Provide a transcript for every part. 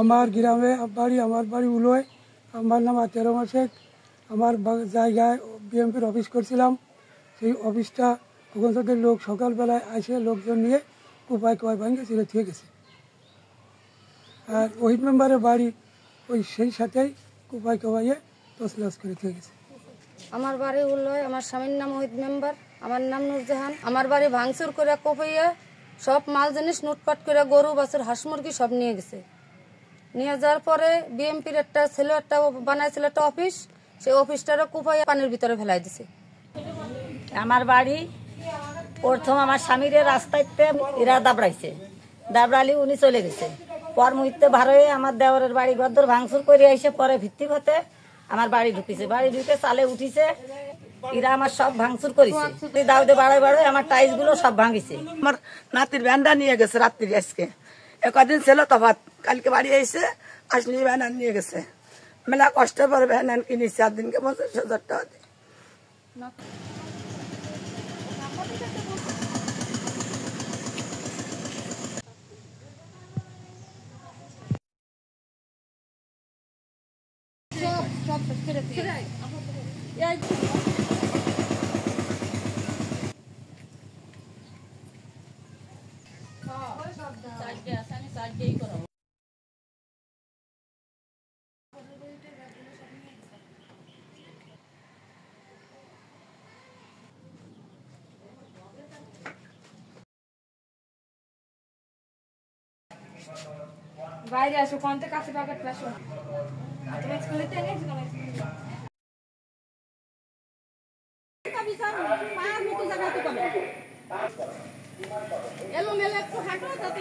আমার গ্রামে আমার বাড়ি উলয়। আমার নাম আতের শেখ। আমার জায়গায় বিএমপির অফিস করছিলাম। সেই অফিসটা ওখান থেকে লোক সকালবেলায় আসে লোকজন নিয়ে কুপায় কুপায় ভাঙে ছেড়ে থুয়ে গেছে। আর ওহিদ মেম্বারের বাড়ি ওই সেই সাথেই কুপায় কুপাইয়ে তছনছ করে থুয়ে গেছে। আমার বাড়ি উলয়। আমার স্বামীর নাম ওহিদ মেম্বার, আমার নাম নুরজাহান। আমার বাড়ি ভাঙচুর করে কোপাইয়ে সব মাল জিনিস লুটপাট করে গরু বাছুর হাঁস মুরগি সব নিয়ে গেছে। নিয়ে যাওয়ার পরে বিএমপির একটা ছিল, একটা বানাইছিল একটা অফিস, সেই অফিসটারও কুপাইয়ে পানির ভিতরে ফেলাই দিছে। আমার বাড়ি প্রথম আমার স্বামীর রাস্তাইতে এরা দাবড়াইছে, দাবড়ালি উনি চলে গেছে। পর মুহূর্তে ভার হয়ে আমার দেওরের বাড়ি গদ্দর ভাঙচুর করে এসে পরে ভিত্তি হতে আমার বাড়ি ঢুকিছে। বাড়ি ঢুকে চালে উঠিছে, এরা আমার সব ভাঙচুর করেছে। দাউদে বাড়ায় বাড়ায় আমার টাইলস গুলো সব ভাঙিছে। আমার নাতির ভ্যানটা নিয়ে গেছে রাত্রি, আজকে একদিন ছিল তফাৎ, কালকে বাড়ি এসে আসলে ভ্যান নিয়ে গেছে। মেলা কষ্ট করে ভ্যান কিনেছি, 4 দিনকে 50,000 টাকা দিয়ে। বাইরে আসো, কোনটা কাছে প্যাকেট আসো। তুমি স্কুলে তে নিয়েছো না? এলো মেলে একটু হাঁটো তাতে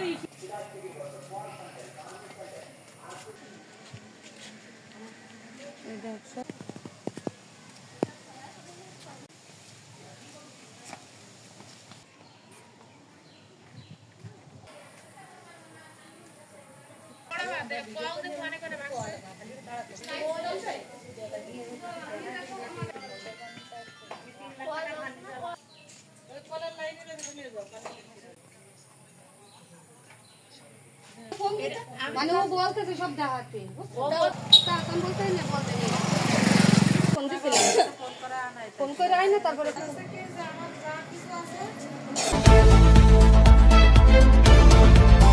মানে ও বলতেছে সব দেখাতে, ফোন করে আয় না, তারপরে